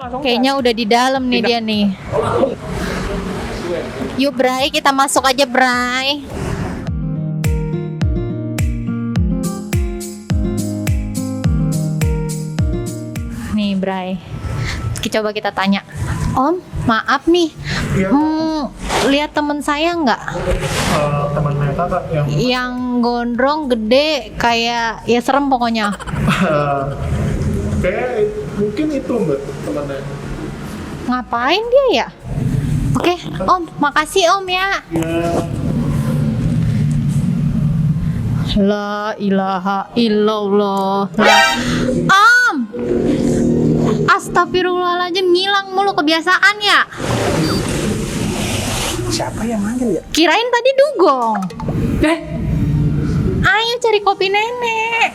langsung Kayaknya udah di dalam nih dia nih. Yuk Bray, kita masuk aja Bray. Nih Bray, coba kita tanya. Om, maaf nih. Iya. Lihat temen saya nggak? Temannya kakak Yang gondrong gede kayak ya serem pokoknya. kayak mungkin itu mbak temannya. Ngapain dia ya? Oke, Om, makasih Om ya. La ilaha illallah. Om! Astagfirullahaladzim, ngilang mulu kebiasaan ya. Siapa yang manggil ya? Kirain tadi dugong. Ayo cari kopi nenek.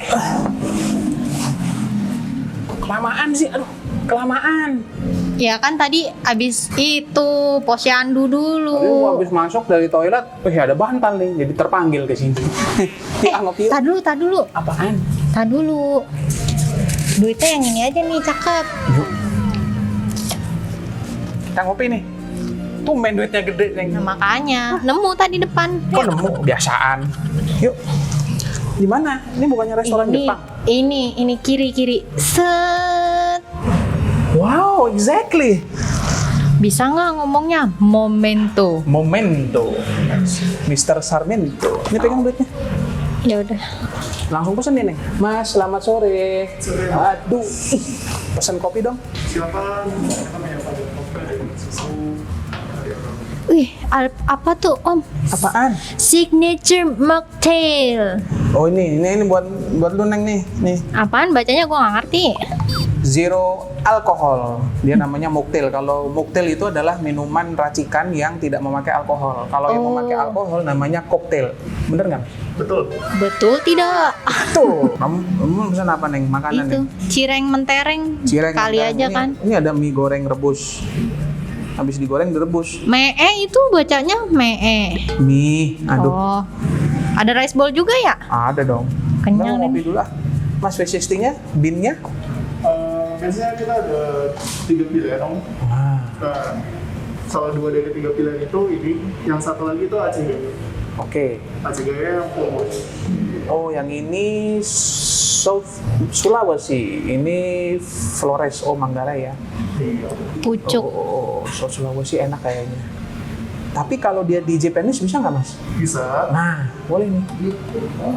Kelamaan sih, aduh, kelamaan. Ya kan tadi abis itu posyandu Tadi dulu. gua habis masuk dari toilet, ada bantal nih, jadi terpanggil ke sini. Dianggap yuk. Tad dulu. Apaan? Tad dulu. Duitnya yang ini aja nih, cakep. Yuk. Kita ngopi nih. Tumben duitnya gede, Neng. Nah, makanya nemu tadi depan. Kok nemu? Biasaan. Yuk. Di mana? Ini bukannya restoran Jepang? Ini kiri. Set. Wow, exactly. Bisa nggak ngomongnya momento? Momento. Mr. Sarmento. Ini pegang duitnya. Ya udah. Langsung pesen nih, Neng. Mas, selamat sore. Aduh. Pesen kopi dong. Silakan. Kami yang pakai kopi dengan susu. Wih, apa tuh Om? Apaan? Signature mocktail. Oh ini buat lu Neng nih. Nih. Apaan bacanya gua nggak ngerti. Zero alkohol. Dia namanya mocktail. Kalau mocktail itu adalah minuman racikan yang tidak memakai alkohol. Kalau yang memakai alkohol namanya koktail. Bener nggak? Betul. Betul tidak? Tuh. Kamu pesan apa Neng? Makanan Itu Neng? cireng mentereng. Cireng. Kali ada. aja Ini- kan. Ini ada mie goreng rebus. Habis digoreng direbus. Mee itu bacanya mee. Mie. Aduh. Oh. Ada rice bowl juga ya? Ada dong. Kenyang Mau ngopi nih. dulu ah. Mas V60-nya, binnya? Biasanya kita ada 3 pilihan om. Wah. Nah, salah 2 dari 3 pilihan itu ini, yang satu lagi itu Aceh Gaya. Oke. Aceh Gaya yang full white. Oh, yang ini Sulawesi. Ini Flores Manggarai ya. Pucuk. Oh, Sulawesi enak kayaknya. Tapi kalau dia di Japanese bisa nggak Mas? Bisa. Nah, boleh nih.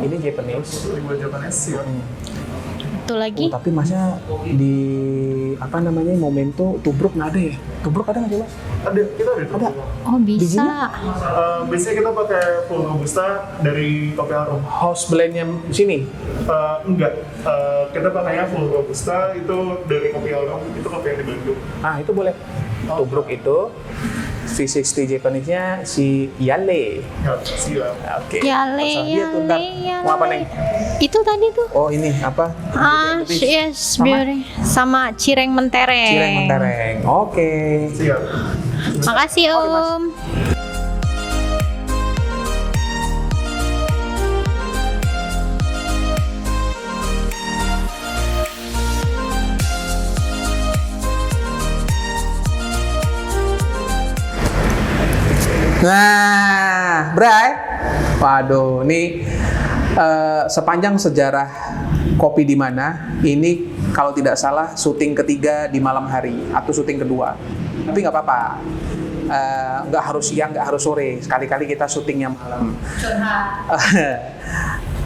Ini Japanese. Buat Japanese ya. Itu lagi. Tapi Masnya di apa namanya Momento tubruk nggak ada ya? Tubruk ada nggak sih Mas? Ada, kita ada. Ada. Oh bisa. Biasanya kita pakai full robusta dari kopi harum. House blendnya sini. Enggak, kita pakainya full robusta itu dari kopi harum, itu kopi yang di Bandung. Ah itu boleh. Tubruk itu V60 Japanese-nya si Yale. Ya, siap. Oke. Yale, Terserah dia tuh, ntar. Mau apa Neng? Itu tadi tuh. Oh ini apa? Yes, Sama? sama cireng mentereng. Cireng mentereng. Oke. Siap. Makasih Om. Nah, Bray. Waduh, ini sepanjang sejarah kopi di mana, ini kalau tidak salah syuting ketiga di malam hari atau syuting kedua. Tapi nggak apa-apa. Nggak harus siang, nggak harus sore. Sekali-kali kita syutingnya malam.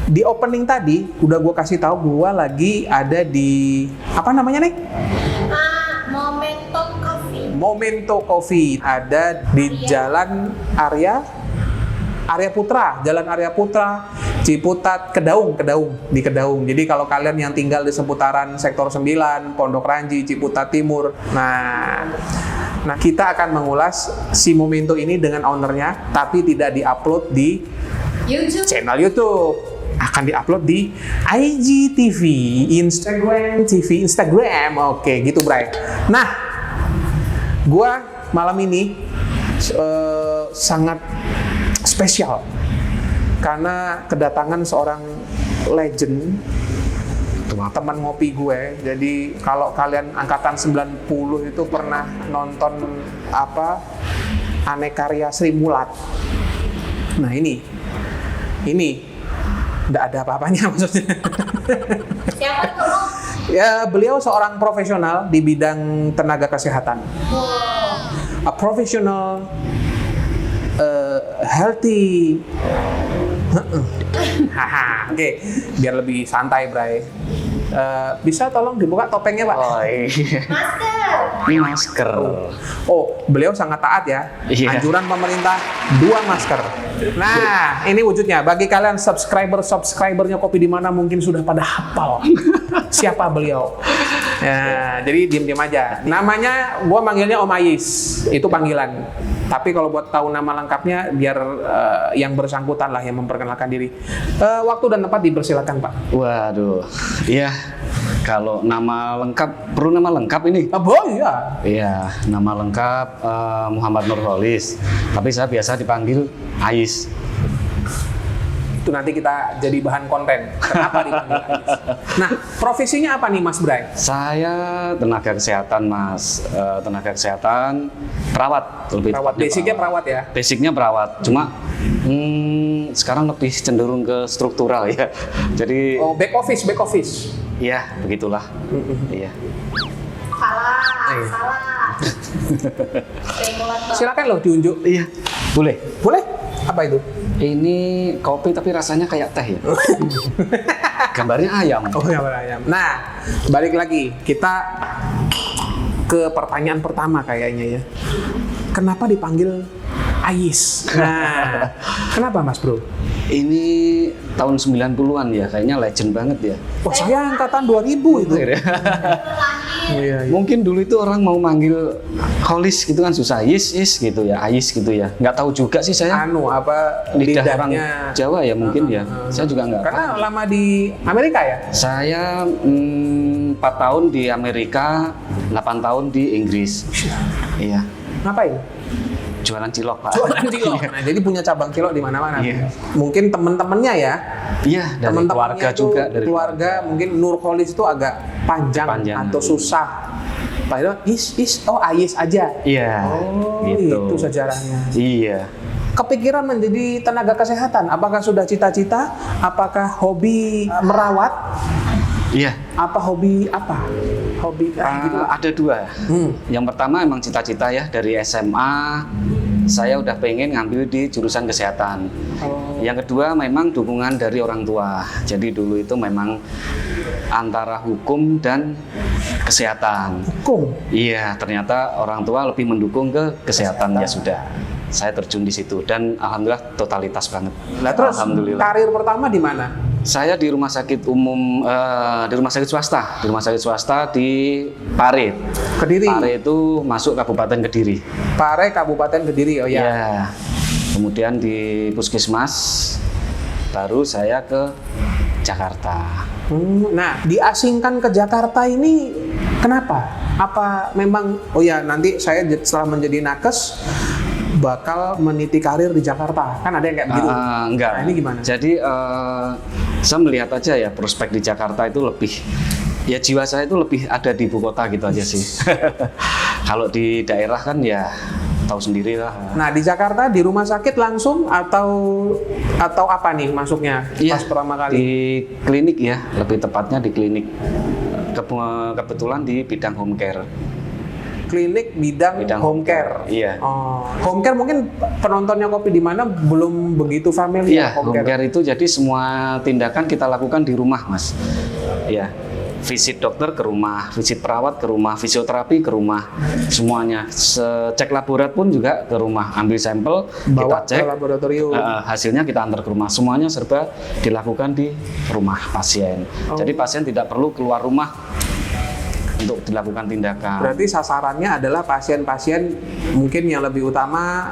Di opening tadi udah gue kasih tahu gue lagi ada di apa namanya nih? Momento Coffee ada di Jalan Arya Putra, Jalan Arya Putra, Ciputat, Kedaung di Kedaung. Jadi kalau kalian yang tinggal di seputaran Sektor 9, Pondok Ranji, Ciputat Timur, nah kita akan mengulas si Momento ini dengan ownernya, tapi tidak diupload di channel YouTube. Akan diupload di IGTV, Instagram. Oke, gitu, Bray. Nah, gua malam ini sangat spesial karena kedatangan seorang legend teman ngopi gue. Jadi kalau kalian angkatan 90 itu pernah nonton apa Anekarya Sri Mulat. Nah ini nggak ada apa-apanya maksudnya. Siapa tuh? Ya, beliau seorang profesional di bidang tenaga kesehatan. A professional, healthy. Haha, oke, biar lebih santai, Bray. Bisa tolong dibuka topengnya, Pak? Oh iya. Ini masker. Oh, beliau sangat taat ya. Iya. Anjuran pemerintah 2 masker. Nah, ini wujudnya. Bagi kalian subscribernya Kopi di Mana mungkin sudah pada hafal siapa beliau. Ya, jadi diam-diam aja. Namanya, gua manggilnya Om Ais. Itu panggilan. Tapi kalau buat tahu nama lengkapnya, biar yang bersangkutan lah yang memperkenalkan diri. Waktu dan tempat dipersilakan, Pak. Waduh. Iya. Kalau nama lengkap, perlu nama lengkap ini? Iya. Iya, nama lengkap Muhammad Nurholis. Tapi saya biasa dipanggil Ais. Itu nanti kita jadi bahan konten. Kenapa dipanggil Ais? Nah, profesinya apa nih, Mas Bray? Saya tenaga kesehatan, Mas. Tenaga kesehatan, perawat. Lebih Perawat. tepatnya Basicnya perawat ya? Basicnya perawat. Cuma sekarang lebih cenderung ke struktural ya. Jadi, Oh, back office. ya begitulah. Iya. Salah. Simulator. Silakan loh diunjuk. Iya. Boleh. Boleh? Apa itu? Ini kopi tapi rasanya kayak teh ya. Gambarnya ayam. Oh ya, ayam. Nah, balik lagi kita ke pertanyaan pertama kayaknya ya. Kenapa dipanggil Ais? Nah, kenapa Mas Bro? Ini tahun 90-an ya, kayaknya legend banget ya. Wah, saya angkatan 2000 itu. Iya. Mungkin dulu itu orang mau manggil Holis gitu kan susah, Is gitu ya, Ais gitu ya. Nggak tahu juga sih saya. Apa Lidah orang lidahnya Jawa ya mungkin ya. Saya juga nggak Karena tahu. lama di Amerika ya? Saya 4 tahun di Amerika, 8 tahun di Inggris. Iya, Ngapain? jualan cilok Pak. Jualan cilok. Nah, jadi punya cabang cilok di mana-mana. Iya. Mungkin teman-temannya ya. Iya, dari Teman-temannya keluarga itu, juga. Dari keluarga mungkin Nurholis itu agak panjang atau susah. Padahal Ais aja. Iya, Oh, gitu. itu sejarahnya. Iya. Kepikiran menjadi tenaga kesehatan, apakah sudah cita-cita? Apakah hobi merawat? Iya. Apa hobi apa? Hobi gitu. Ada 2. Yang pertama emang cita-cita ya dari SMA saya udah pengen ngambil di jurusan kesehatan. Yang kedua memang dukungan dari orang tua. Jadi dulu itu memang antara hukum dan kesehatan. Hukum. Iya, ternyata orang tua lebih mendukung ke kesehatan. Ya sudah. Saya terjun di situ dan alhamdulillah totalitas banget. Nah, terus Alhamdulillah. karir pertama di mana? Saya di rumah sakit umum, di rumah sakit swasta di Pare. Kediri. Pare itu masuk Kabupaten Kediri. Pare Kabupaten Kediri. Oh ya. Iya. Kemudian di Puskesmas, baru saya ke Jakarta. Nah, diasingkan ke Jakarta ini kenapa? Apa memang nanti saya setelah menjadi nakes bakal meniti karir di Jakarta? Kan ada yang kayak begitu. Enggak. Nah, ini gimana? Jadi saya melihat aja ya prospek di Jakarta itu lebih, ya jiwa saya itu lebih ada di ibu kota gitu aja sih. Kalau di daerah kan ya tahu sendiri lah. Nah, di Jakarta di rumah sakit langsung atau apa nih masuknya pas pertama kali? Di klinik ya, lebih tepatnya di klinik. Kebetulan di bidang home care. Klinik bidang home care. Iya. Oh, home care mungkin penontonnya Kopi di Mana belum begitu familiar. Iya, home care itu jadi semua tindakan kita lakukan di rumah, Mas. Iya. Visit dokter ke rumah, visit perawat ke rumah, fisioterapi ke rumah, semuanya. Cek laborat pun juga ke rumah, ambil sampel, Bawa kita cek, ke laboratorium. hasilnya kita antar ke rumah. Semuanya serba dilakukan di rumah pasien. Jadi pasien tidak perlu keluar rumah untuk dilakukan tindakan. Berarti sasarannya adalah pasien-pasien mungkin yang lebih utama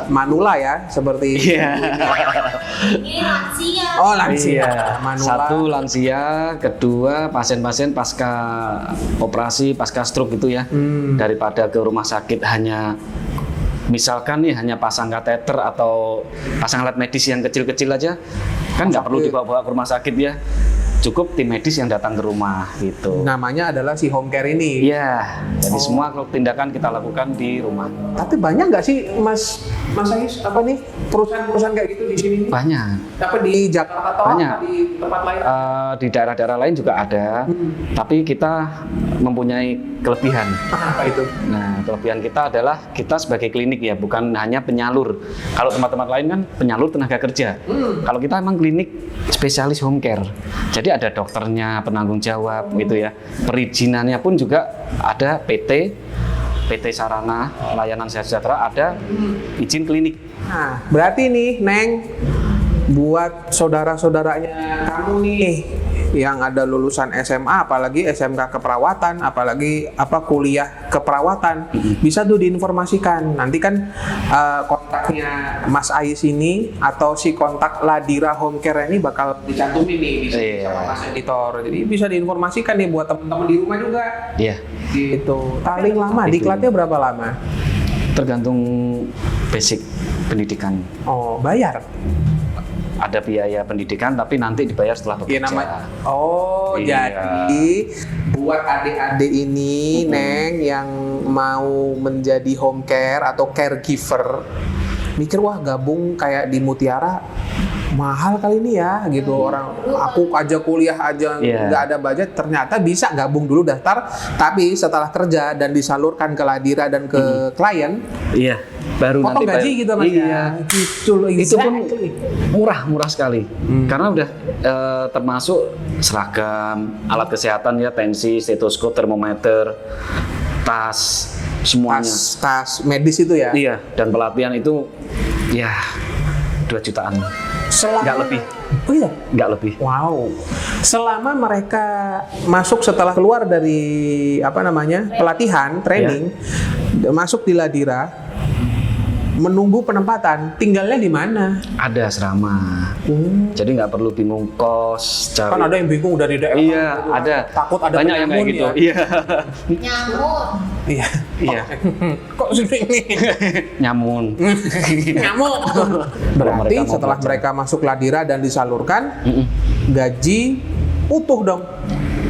manula ya, seperti Iya. Ini lansia. Oh, lansia. Iya. Manula. Satu lansia, kedua pasien-pasien pasca operasi, pasca stroke gitu ya. Daripada ke rumah sakit hanya misalkan nih hanya pasang kateter atau pasang alat medis yang kecil-kecil aja, kan nggak perlu dibawa-bawa ke rumah sakit ya. cukup tim medis yang datang ke rumah gitu. Namanya adalah si home care ini. Iya, jadi semua tindakan kita lakukan di rumah. Tapi banyak nggak sih Mas Ais apa nih perusahaan-perusahaan kayak gitu di sini? Banyak. Apa di Jakarta atau Banyak. apa di tempat lain? Di daerah-daerah lain juga ada, tapi kita mempunyai kelebihan. Apa itu? Nah, kelebihan kita adalah kita sebagai klinik ya, bukan hanya penyalur. Kalau tempat-tempat lain kan penyalur tenaga kerja. Kalau kita emang klinik spesialis home care. Jadi ada dokternya, penanggung jawab gitu ya. Perizinannya pun juga ada PT Sarana Layanan Sehat Sejahtera, ada izin klinik. Nah, berarti nih, Neng, buat saudara-saudaranya kamu nih yang ada lulusan SMA, apalagi SMK keperawatan, apalagi kuliah keperawatan, bisa tuh diinformasikan. Nanti kan kontaknya Mas Ais ini atau si kontak Ladira Home Care ini bakal dicantumin nih di sini sama Mas editor. Jadi bisa diinformasikan nih buat teman-teman di rumah juga. Iya. Gitu. Paling lama, diklatnya berapa lama? Tergantung basic pendidikan. Oh, bayar? Ada biaya pendidikan, tapi nanti dibayar setelah bekerja. Iya namanya. Oh, Iya. jadi buat adik-adik ini, Neng, yang mau menjadi home care atau caregiver, mikir wah gabung kayak di Mutiara mahal kali ini ya, gitu. Orang aku aja kuliah aja nggak ada budget, ternyata bisa gabung dulu daftar, tapi setelah kerja dan disalurkan ke Ladira dan ke klien, Iya, baru potong nanti gaji gitu Mas iya. ya. Gitu loh, Itu pun exactly. murah sekali. Karena udah termasuk seragam, alat kesehatan ya, tensi, stetoskop, termometer, tas, semuanya. tas medis itu ya. Iya, dan pelatihan itu ya 2 jutaan. Nggak lebih. Oh iya? Nggak lebih. Wow. Selama mereka masuk setelah keluar dari pelatihan, training, masuk di Ladira, menunggu penempatan, tinggalnya di mana? Ada asrama. Jadi nggak perlu bingung kos, cari. Kan ada yang bingung dari daerah. Iya, gitu. ada. Takut ada banyak yang kayak penyamun gitu. ya. Iya. Nyamuk. Iya. Iya. Kok sini? Nyamun. Nyamuk. Berarti mereka mau setelah belajar. mereka masuk Ladira dan disalurkan, gaji utuh dong.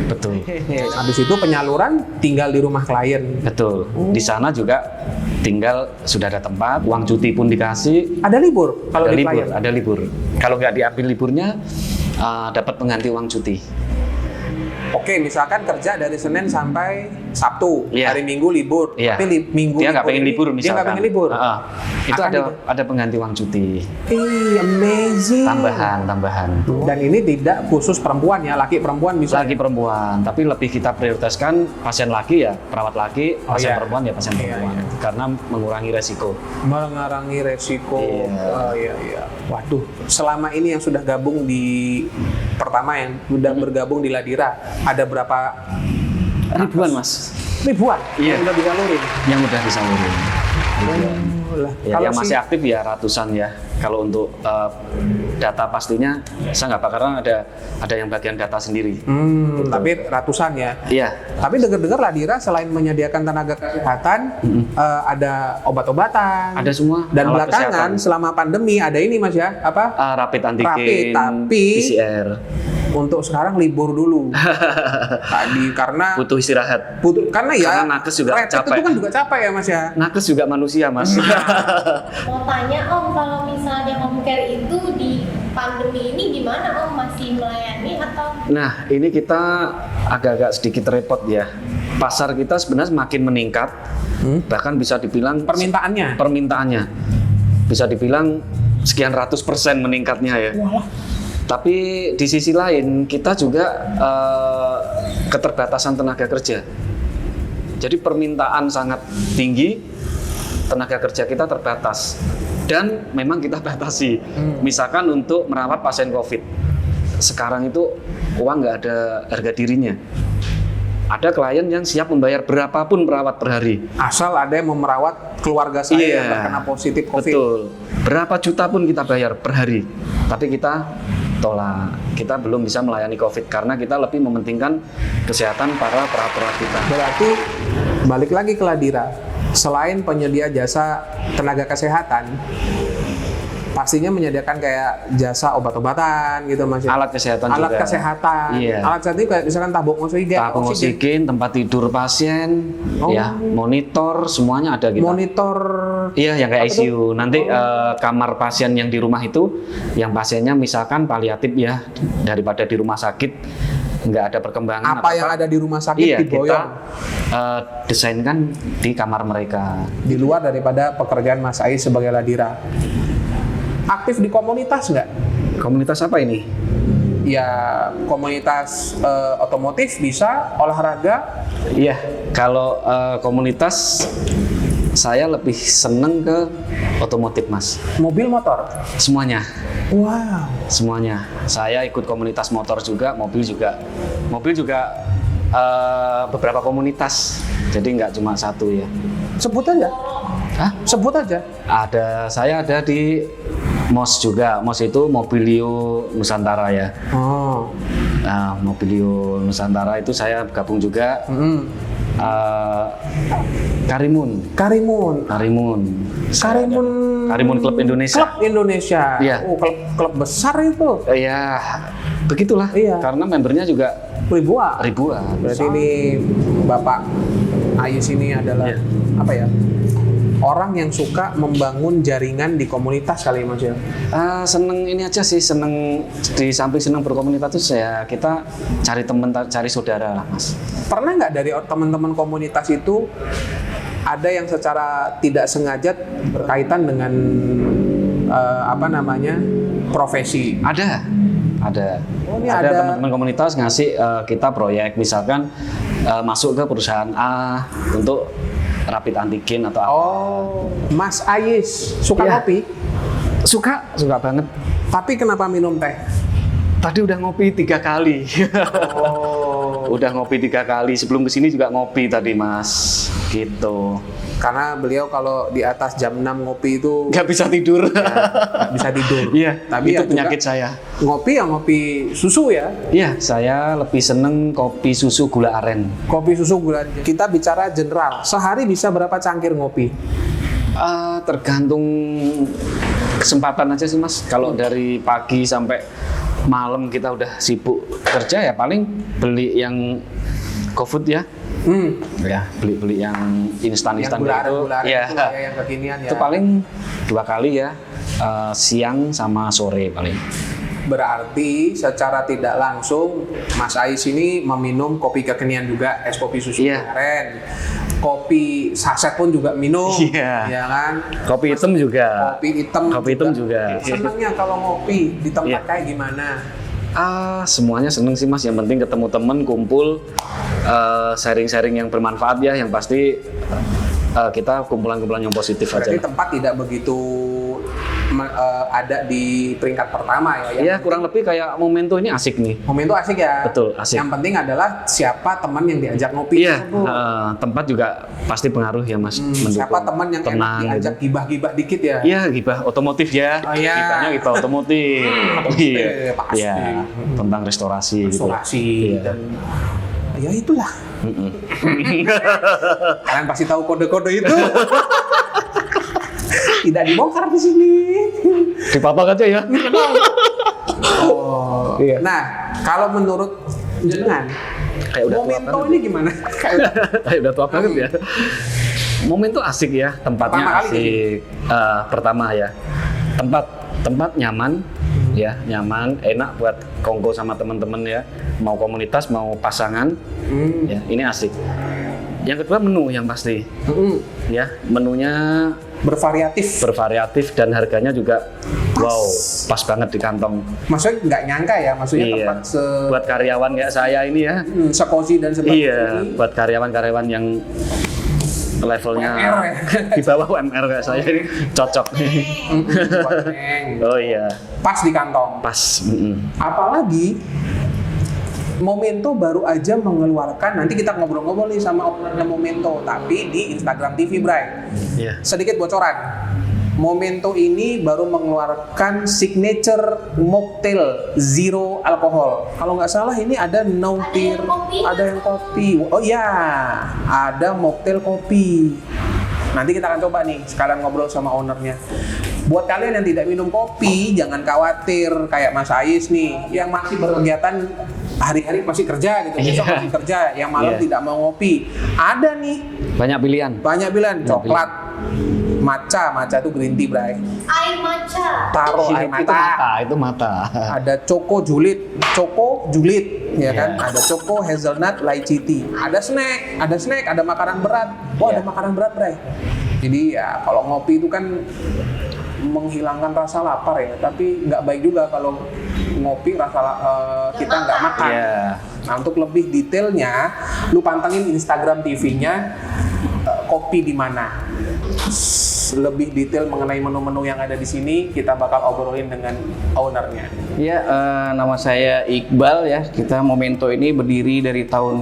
Betul. Habis itu penyaluran tinggal di rumah klien. Betul. Di sana juga tinggal sudah ada tempat, uang cuti pun dikasih. Ada libur kalau Ada di libur, klien. ada libur. Kalau nggak diambil liburnya, dapat pengganti uang cuti. Oke, misalkan kerja dari Senin sampai Sabtu, Iya. hari Minggu libur, Iya. tapi minggu Dia nggak pengen ini, libur misalkan. Dia nggak pengen libur. Itu Akan ada pengganti uang cuti. Amazing. Tambahan. Dan ini tidak khusus perempuan ya, laki perempuan bisa. Laki perempuan, tapi lebih kita prioritaskan pasien laki ya, perawat laki, pasien iya. perempuan ya pasien Iya, perempuan. iya. Karena mengurangi resiko. Mengurangi resiko. Iya. Oh, iya. Waduh, selama ini yang sudah gabung di pertama yang sudah bergabung di Ladira, ada berapa Ribuan mas, ribuan Iya. yang udah disalurin? yang udah disalurin. Ribuan. Lah, Ya, kalau yang si- masih aktif ya ratusan ya. Kalau untuk data pastinya saya nggak, karena ada yang bagian data sendiri. tapi ratusan ya. Iya. Tapi dengar-dengar Ladira selain menyediakan tenaga kesehatan, ada obat-obatan. Ada semua Dan alat belakangan kesehatan. selama pandemi ada ini Mas ya, Rapid antigen, Rapid, tapi- PCR, untuk sekarang libur dulu. Tadi karena butuh istirahat. karena ya Karena nakes juga rapid capek. itu kan juga capek ya Mas ya. Nakes juga manusia mas. Mau tanya Om, kalau misalnya home care itu di pandemi ini gimana Om? Masih melayani atau? Nah, ini kita agak-agak sedikit repot ya. Pasar kita sebenarnya semakin meningkat, bahkan bisa dibilang permintaannya bisa dibilang sekian ratus % meningkatnya ya. Tapi di sisi lain kita juga keterbatasan tenaga kerja. Jadi permintaan sangat tinggi, tenaga kerja kita terbatas. Dan memang kita batasi. Misalkan untuk merawat pasien COVID. Sekarang itu uang nggak ada harga dirinya. Ada klien yang siap membayar berapapun perawat per hari. Asal ada yang mau merawat keluarga saya yang terkena positif COVID. Betul. Berapa juta pun kita bayar per hari. Tapi kita tolak. Kita belum bisa melayani COVID karena kita lebih mementingkan kesehatan para perawat kita. Berarti balik lagi ke Ladira. Selain penyedia jasa tenaga kesehatan, pastinya menyediakan kayak jasa obat-obatan gitu Mas. Alat kesehatan Alat juga. kesehatan. Iya. Alat kesehatan itu kayak misalkan tabung oksigen. Tabung oksigen, tempat tidur pasien, Oh. ya, monitor, semuanya ada kita. Monitor. Iya, yang kayak Apa tuh? ICU. Nanti kamar pasien yang di rumah itu, yang pasiennya misalkan paliatif ya, daripada di rumah sakit nggak ada perkembangan. Apa yang ada di rumah sakit Iya, diboyong kita desainkan di kamar mereka. di luar daripada pekerjaan Mas Ais sebagai ladira. Aktif di komunitas nggak? Komunitas apa ini? Ya komunitas otomotif bisa, olahraga. Iya, kalau komunitas saya lebih seneng ke otomotif, Mas. Mobil, motor. Semuanya. Wow. Semuanya. Saya ikut komunitas motor juga, mobil juga. Mobil juga beberapa komunitas. Jadi nggak cuma satu ya. Sebut aja. Hah? Sebut aja. Saya ada di MOS juga. MOS itu Mobilio Nusantara ya. Oh. Nah, Mobilio Nusantara itu saya gabung juga. Karimun. Karimun Klub Indonesia. Klub Indonesia. Iya. Oh, klub besar itu. Ya, begitulah. Iya. Karena membernya juga Ribuan. Berarti Besar. ini Bapak Ayus ini adalah Iya. apa ya? Orang yang suka membangun jaringan di komunitas kali Mas ya. Seneng ini aja sih, seneng di samping seneng berkomunitas itu kita cari teman, cari saudara lah, Mas. Pernah nggak dari teman-teman komunitas itu ada yang secara tidak sengaja berkaitan dengan profesi? Ada. Oh, ini ada ada. teman-teman komunitas ngasih kita proyek, misalkan masuk ke perusahaan A untuk rapid antigen atau apa. Oh, Mas Ayis suka Iya. kopi, Suka banget. tapi kenapa minum teh? Tadi udah ngopi 3 kali. Oh, Udah ngopi 3 kali. Sebelum kesini juga ngopi tadi, Mas. Gitu. karena beliau kalau di atas jam 6 ngopi itu Nggak bisa tidur. nggak bisa tidur. Iya, Tapi itu ya juga penyakit saya. ngopi ya ngopi susu ya. Iya, saya lebih seneng kopi susu gula aren. Kopi susu gula. Kita bicara general. Sehari bisa berapa cangkir ngopi? Tergantung kesempatan aja sih, Mas. Kalau dari pagi sampai malam kita udah sibuk kerja ya paling beli yang GoFood ya. Ya, beli yang instan-instan Yang gitu. gula-gula Ya. itu lah ya, yang kekinian ya. Itu paling 2 kali ya. Siang sama sore paling. Berarti secara tidak langsung Mas Ais ini meminum kopi kekinian juga, es kopi susu Iya. kemarin. Kopi saset pun juga minum, Iya. ya kan? Kopi hitam juga. Kopi hitam juga. Senangnya kalau ngopi di tempat Iya. kayak gimana? Semuanya seneng sih, Mas. Yang penting ketemu temen, kumpul, sharing-sharing yang bermanfaat ya. Yang pasti kita kumpulan-kumpulan yang positif aja. Berarti tempat tidak begitu ada di peringkat pertama ya? Iya, kurang lebih kayak Momento ini asik nih. Momen itu asik ya. Betul, asik. Yang penting adalah siapa teman yang diajak ngopi. Iya, tersebut. tempat juga pasti pengaruh ya, Mas. Mendukung. Siapa teman yang enak Tenang diajak gitu. gibah-gibah dikit ya? Iya, gibah otomotif ya. Oh, iya. Gibahnya gibah otomotif. Iya, pasti. iya. Tentang restorasi gitu. Restorasi Iya. dan ya itulah. Kalian pasti tahu kode-kode itu. Tidak dibongkar di sini. Dipapak aja ya. Oh. Iya. Nah, kalau menurut jenengan, Kayak udah tua Momento banget. ini gimana? Kayak Kayak udah tua banget ya. Momento asik ya, tempatnya Pertama kali asik. Pertama ya, tempat nyaman, ya nyaman, enak buat kongko sama teman-teman ya. Mau komunitas, mau pasangan, ya ini asik. Yang kedua menu yang pasti, ya menunya bervariatif dan harganya juga wow, pas banget di kantong. maksudnya nggak nyangka ya, maksudnya Iya. tempat Buat karyawan kayak saya ini ya. sekosi dan sebagainya. Iya, buat karyawan-karyawan yang levelnya UMR ya? di bawah UMR kayak saya ini cocok. Oh iya, Pas di kantong. pas. Apalagi Momento baru aja mengeluarkan, nanti kita ngobrol-ngobrol nih sama ownernya Momento, tapi di Instagram TV, Bray. Iya. Sedikit bocoran. Momento ini baru mengeluarkan signature mocktail zero alkohol. Kalau nggak salah ini ada no Ada tir, yang kopi. ada yang kopi. Oh iya, ada mocktail kopi. Nanti kita akan coba nih, sekalian ngobrol sama ownernya. Buat kalian yang tidak minum kopi, jangan khawatir kayak Mas Ais nih, yang masih berkegiatan hari-hari masih kerja gitu, besok Iya. masih kerja, yang malam Iya. tidak mau ngopi. Ada nih, Banyak pilihan. banyak pilihan, coklat, matcha itu green tea, Bray. Air matcha. Taruh air mata. Itu mata. Ada choco julid, ya kan? Ada choco hazelnut lychee tea. Ada snack, ada makanan berat. Wah, ada Iya. makanan berat, Bray. Jadi ya kalau ngopi itu kan menghilangkan rasa lapar ya, tapi nggak baik juga kalau ngopi kita nggak makan. Iya. Nah, untuk lebih detailnya, lu pantengin Instagram TV-nya Kopi di Mana. Lebih detail mengenai menu-menu yang ada di sini kita bakal obrolin dengan ownernya. Ya, nama saya Iqbal ya. Kita Momento ini berdiri dari tahun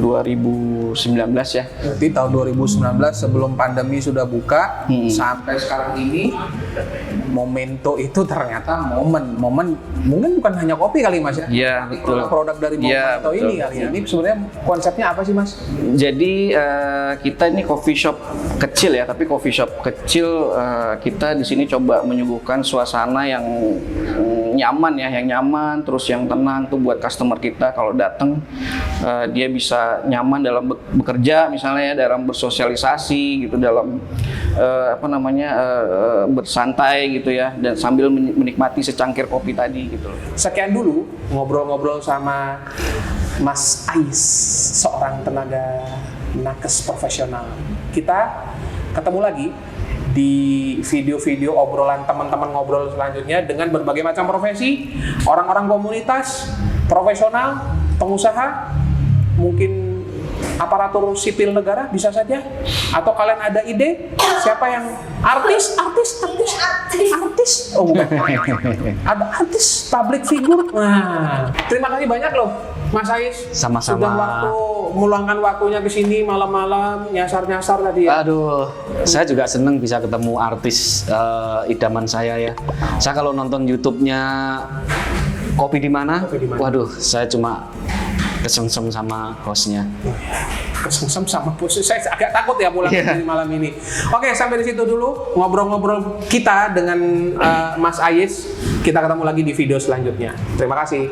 2019 ya. Jadi tahun 2019 sebelum pandemi sudah buka sampai sekarang ini, Momento itu ternyata momen mungkin bukan hanya kopi kali Mas ya. Iya, betul. Produk dari Iya, Momento betul. ini kali. Ini sebenarnya konsepnya apa sih Mas? Jadi kita ini coffee shop kecil ya, tapi coffee shop kecil kita di sini coba menyuguhkan suasana yang nyaman ya, yang nyaman, terus yang tenang tuh buat customer kita kalau datang dia bisa nyaman dalam bekerja misalnya ya, dalam bersosialisasi gitu, dalam bersantai gitu ya, dan sambil menikmati secangkir kopi tadi gitu loh. Sekian dulu ngobrol-ngobrol sama Mas Ais, seorang tenaga nakes profesional. Kita ketemu lagi di video-video obrolan teman-teman ngobrol selanjutnya dengan berbagai macam profesi, orang-orang komunitas, profesional, pengusaha, mungkin aparatur sipil negara bisa saja, atau kalian ada ide siapa yang artis, oh bukan, ada artis, public figure. Nah, terima kasih banyak loh Mas Ais, Sama-sama. sudah meluangkan waktunya ke sini malam-malam nyasar-nyasar tadi ya. Aduh, saya juga seneng bisa ketemu artis idaman saya ya. Saya kalau nonton YouTube-nya Kopi di Mana, Kopi di Mana. waduh, saya cuma kesengsem sama hostnya. Kesengsem sama bos. Saya agak takut ya pulang Iya. di malam ini. Oke, sampai di situ dulu ngobrol-ngobrol kita dengan Mas Ais. Kita ketemu lagi di video selanjutnya. Terima kasih.